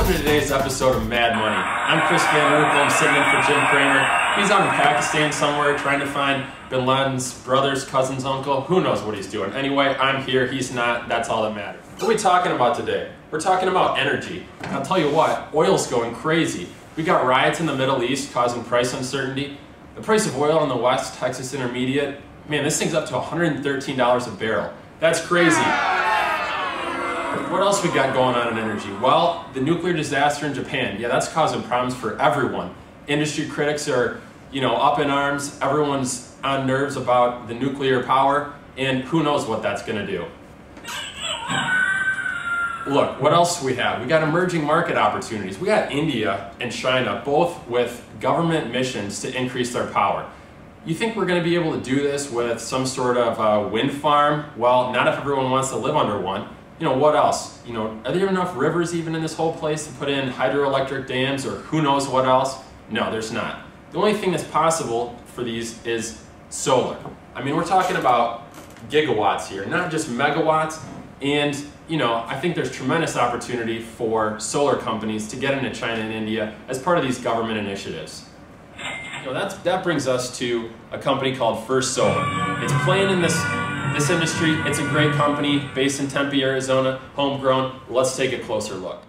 Welcome to today's episode of Mad Money. I'm Chris Van Urkel. I'm sitting in for Jim Cramer. He's out in Pakistan somewhere trying to find Bin Laden's brother's cousin's uncle. Who knows what he's doing? Anyway, I'm here. He's not. That's all that matters. What are we talking about today? We're talking about energy. I'll tell you what, oil's going crazy. We got riots in the Middle East causing price uncertainty. The price of oil in the West Texas Intermediate, man, this thing's up to $113 a barrel. That's crazy. What else we got going on in energy? Well, the nuclear disaster in Japan. Yeah, that's causing problems for everyone. Industry critics are, up in arms. Everyone's on nerves about the nuclear power, and who knows what that's going to do. Look, what else do we have? We got emerging market opportunities. We got India and China, both with government missions to increase their power. You think we're going to be able to do this with some sort of wind farm? Well, not if everyone wants to live under one. What else? Are there enough rivers even in this whole place to put in hydroelectric dams or who knows what else? No, there's not. The only thing that's possible for these is solar. I mean, we're talking about gigawatts here, not just megawatts. And, I think there's tremendous opportunity for solar companies to get into China and India as part of these government initiatives. That brings us to a company called First Solar. It's playing in this industry. It's a great company based in Tempe, Arizona, homegrown. Let's take a closer look.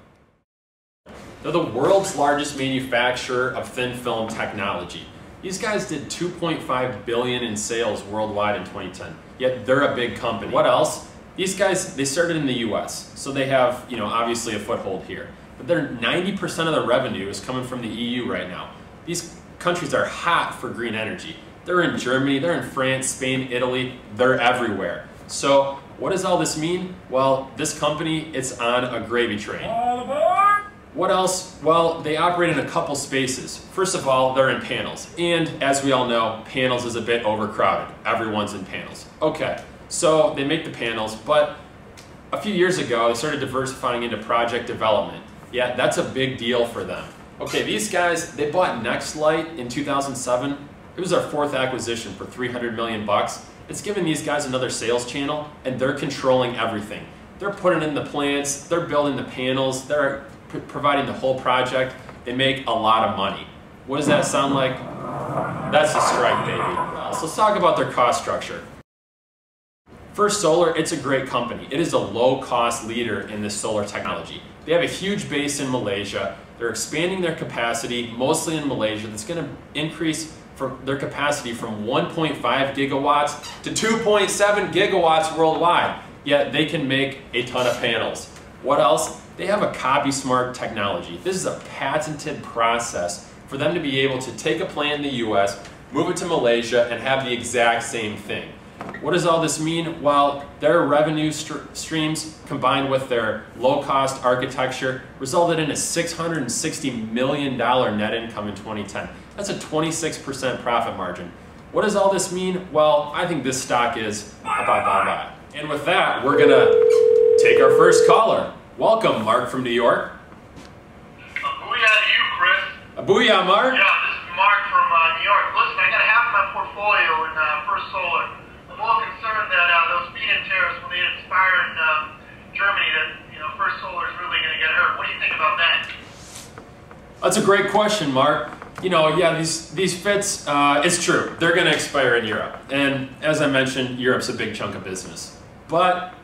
They're the world's largest manufacturer of thin film technology. These guys did $2.5 billion in sales worldwide in 2010, yet they're a big company. What else? These guys, they started in the US, so they have, obviously a foothold here. But 90% of their revenue is coming from the EU right now. These countries are hot for green energy. They're in Germany, they're in France, Spain, Italy, they're everywhere. So what does all this mean? Well, this company, it's on a gravy train. All aboard! What else? Well, they operate in a couple spaces. First of all, they're in panels. And as we all know, panels is a bit overcrowded. Everyone's in panels. Okay, so they make the panels, but a few years ago, they started diversifying into project development. Yeah, that's a big deal for them. Okay, these guys, they bought Nextlight in 2007. It was our fourth acquisition for $300 million. It's given these guys another sales channel, and they're controlling everything. They're putting in the plants, they're building the panels, they're providing the whole project. They make a lot of money. What does that sound like? That's a strike, baby. So let's talk about their cost structure. First Solar, it's a great company. It is a low-cost leader in this solar technology. They have a huge base in Malaysia. They're expanding their capacity, mostly in Malaysia. That's going to increase their capacity from 1.5 gigawatts to 2.7 gigawatts worldwide. Yet they can make a ton of panels. What else? They have a CopySmart technology. This is a patented process for them to be able to take a plant in the US, move it to Malaysia, and have the exact same thing. What does all this mean? Well, their revenue streams combined with their low-cost architecture resulted in a $660 million net income in 2010. That's a 26% profit margin. What does all this mean? Well, I think this stock is bye-bye. And with that, we're gonna take our first caller. Welcome, Mark from New York. Booyah to you, Chris. Booyah, Mark. Yeah, this is Mark from New York. Listen, I got half my portfolio in First Solar. I'm a little concerned that those feed-in tariffs, when they expire in Germany, that First Solar is really going to get hurt. What do you think about that? That's a great question, Mark. Yeah, these fits, it's true. They're going to expire in Europe. And as I mentioned, Europe's a big chunk of business. But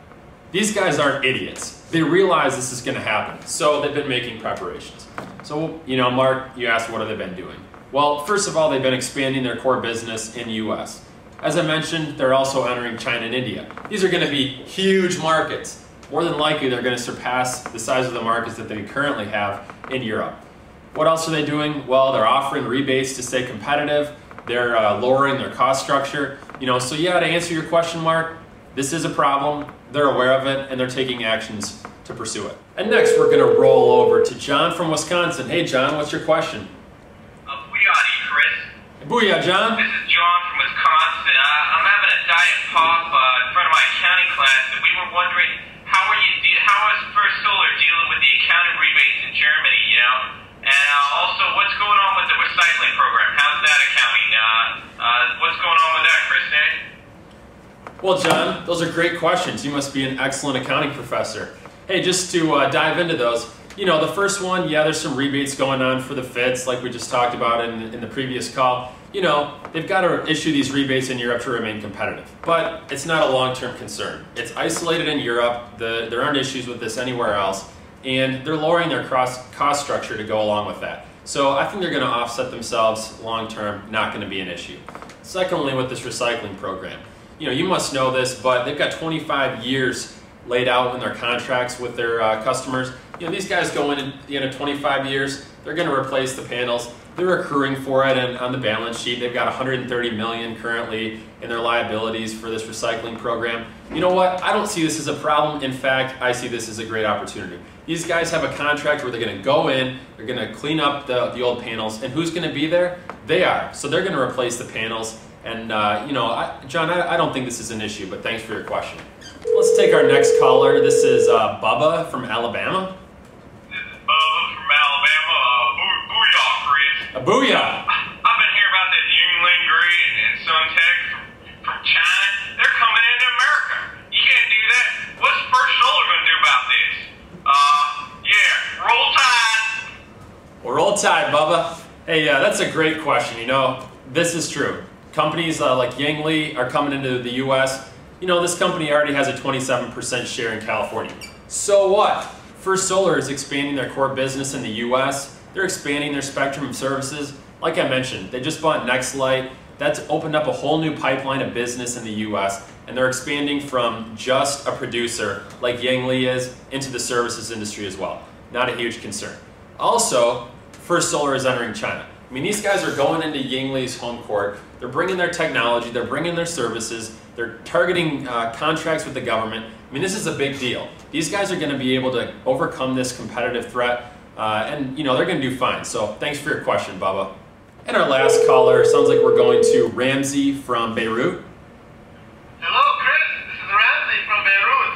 these guys aren't idiots. They realize this is going to happen. So they've been making preparations. So, Mark, you asked what have they been doing? Well, first of all, they've been expanding their core business in the US. As I mentioned, they're also entering China and India. These are going to be huge markets. More than likely, they're going to surpass the size of the markets that they currently have in Europe. What else are they doing? Well, they're offering rebates to stay competitive. They're lowering their cost structure. So yeah, to answer your question, Mark, this is a problem. They're aware of it, and they're taking actions to pursue it. And next, we're going to roll over to John from Wisconsin. Hey, John, what's your question? Booyah to you, Chris. Booyah, John. This is John from Wisconsin. I'm having a diet pop in front of my accounting class, and we were wondering how is First Solar dealing with the accounting rebates in Germany, And also, what's going on with the recycling program? How's that accounting? What's going on with that, Chris? Well, John, those are great questions. You must be an excellent accounting professor. Hey, just to dive into those, The first one, yeah, there's some rebates going on for the fits, like we just talked about in the previous call. They've got to issue these rebates in Europe to remain competitive, but it's not a long-term concern. It's isolated in Europe. There aren't issues with this anywhere else, and they're lowering their cost structure to go along with that. So I think they're going to offset themselves long-term, not going to be an issue. Secondly, with this recycling program, you must know this, but they've got 25 years laid out in their contracts with their customers. These guys go in at the end of 25 years, they're going to replace the panels. They're accruing for it, and on the balance sheet, they've got $130 million currently in their liabilities for this recycling program. You know what? I don't see this as a problem. In fact, I see this as a great opportunity. These guys have a contract where they're going to go in, they're going to clean up the old panels, and who's going to be there? They are. So they're going to replace the panels. And John, I don't think this is an issue, but thanks for your question. Let's take our next caller. This is Bubba from Alabama. This is Bubba from Alabama. Booyah, Chris. Booyah! I've been hearing about this Yingling Gray and Suntech from China. They're coming into America. You can't do that. What's First Solar going to do about this? Yeah, roll tide. Well, roll tide, Bubba. Hey, that's a great question. This is true. Companies like Yingli are coming into the U.S. This company already has a 27% share in California. So what? First Solar is expanding their core business in the U.S. They're expanding their spectrum of services. Like I mentioned, they just bought NextLight. That's opened up a whole new pipeline of business in the U.S. And they're expanding from just a producer like Yingli is into the services industry as well. Not a huge concern. Also, First Solar is entering China. These guys are going into Yingli's home court. They're bringing their technology, they're bringing their services, they're targeting contracts with the government. This is a big deal. These guys are going to be able to overcome this competitive threat, and they're going to do fine. So thanks for your question, Bubba. And our last caller, sounds like we're going to Ramsey from Beirut. Hello, Chris. This is Ramsey from Beirut.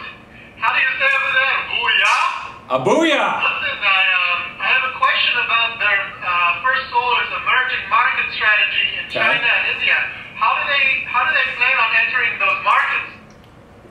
How do you say over there? Booyah? A booyah! Listen, I have a question about their First Solar's emerging market strategy in China and India. How do they plan on entering those markets?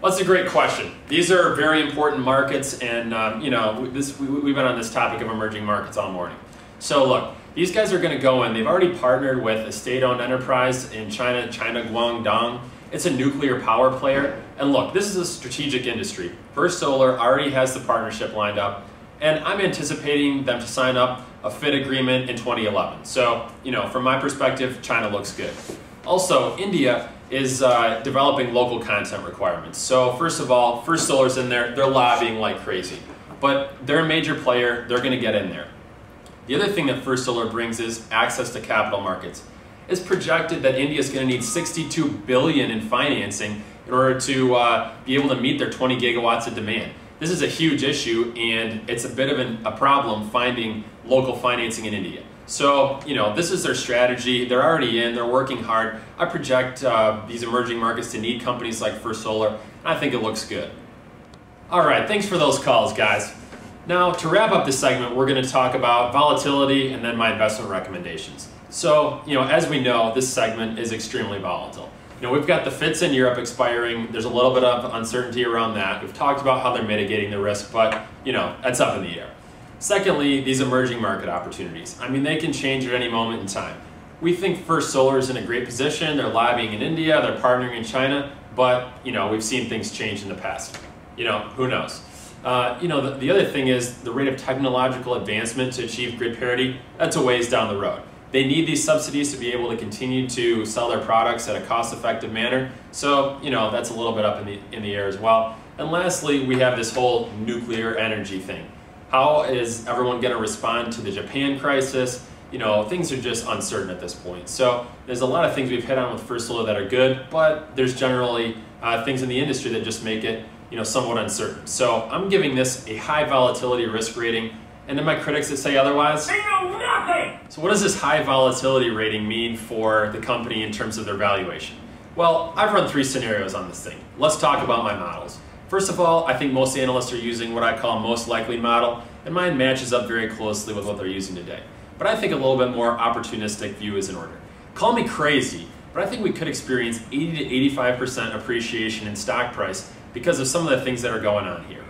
Well, that's a great question. These are very important markets, and we've been on this topic of emerging markets all morning. So look, these guys are going to go in. They've already partnered with a state-owned enterprise in China Guangdong. It's a nuclear power player. And look, this is a strategic industry. First Solar already has the partnership lined up, and I'm anticipating them to sign up a FIT agreement in 2011. So, from my perspective, China looks good. Also, India is developing local content requirements. So first of all, First Solar's in there, they're lobbying like crazy. But they're a major player, they're going to get in there. The other thing that First Solar brings is access to capital markets. It's projected that India is going to need $62 billion in financing in order to be able to meet their 20 gigawatts of demand. This is a huge issue, and it's a bit of a problem finding local financing in India. So, this is their strategy. They're already in, they're working hard. I project these emerging markets to need companies like First Solar, and I think it looks good. All right, thanks for those calls, guys. Now, to wrap up this segment, we're going to talk about volatility and then my investment recommendations. So, as we know, this segment is extremely volatile. We've got the FITs in Europe expiring. There's a little bit of uncertainty around that. We've talked about how they're mitigating the risk, but, that's up in the air. Secondly, these emerging market opportunities. They can change at any moment in time. We think First Solar is in a great position. They're lobbying in India, they're partnering in China, but, we've seen things change in the past. Who knows? The other thing is the rate of technological advancement to achieve grid parity, that's a ways down the road. They need these subsidies to be able to continue to sell their products at a cost-effective manner. So, that's a little bit up in the air as well. And lastly, we have this whole nuclear energy thing. How is everyone going to respond to the Japan crisis? Things are just uncertain at this point. So there's a lot of things we've hit on with First Solar that are good, but there's generally things in the industry that just make it, somewhat uncertain. So I'm giving this a high volatility risk rating. And then my critics that say otherwise, they know nothing! So what does this high volatility rating mean for the company in terms of their valuation? Well, I've run 3 scenarios on this thing. Let's talk about my models. First of all, I think most analysts are using what I call a most likely model, and mine matches up very closely with what they're using today. But I think a little bit more opportunistic view is in order. Call me crazy, but I think we could experience 80 to 85% appreciation in stock price because of some of the things that are going on here.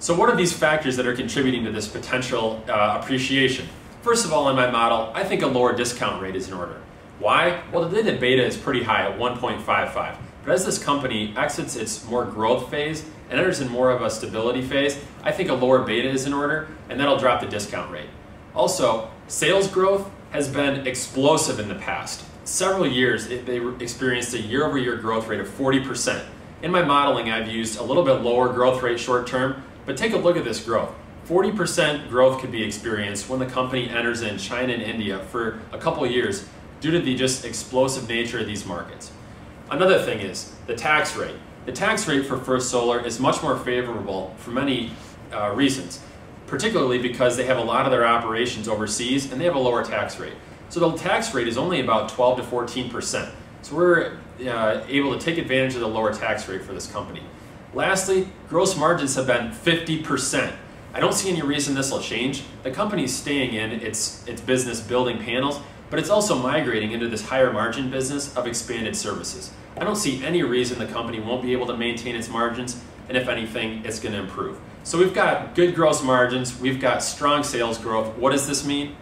So what are these factors that are contributing to this potential appreciation? First of all, in my model, I think a lower discount rate is in order. Why? Well, the beta is pretty high at 1.55. But as this company exits its more growth phase and enters in more of a stability phase, I think a lower beta is in order, and that'll drop the discount rate. Also, sales growth has been explosive in the past. Several years, they experienced a year-over-year growth rate of 40%. In my modeling, I've used a little bit lower growth rate short term, but take a look at this growth. 40% growth could be experienced when the company enters in China and India for a couple of years due to the just explosive nature of these markets. Another thing is the tax rate. The tax rate for First Solar is much more favorable for many reasons, particularly because they have a lot of their operations overseas and they have a lower tax rate. So the tax rate is only about 12 to 14%. So we're able to take advantage of the lower tax rate for this company. Lastly, gross margins have been 50%. I don't see any reason this will change. The company's staying in its business building panels, but it's also migrating into this higher margin business of expanded services. I don't see any reason the company won't be able to maintain its margins, and if anything, it's going to improve. So we've got good gross margins, we've got strong sales growth. What does this mean?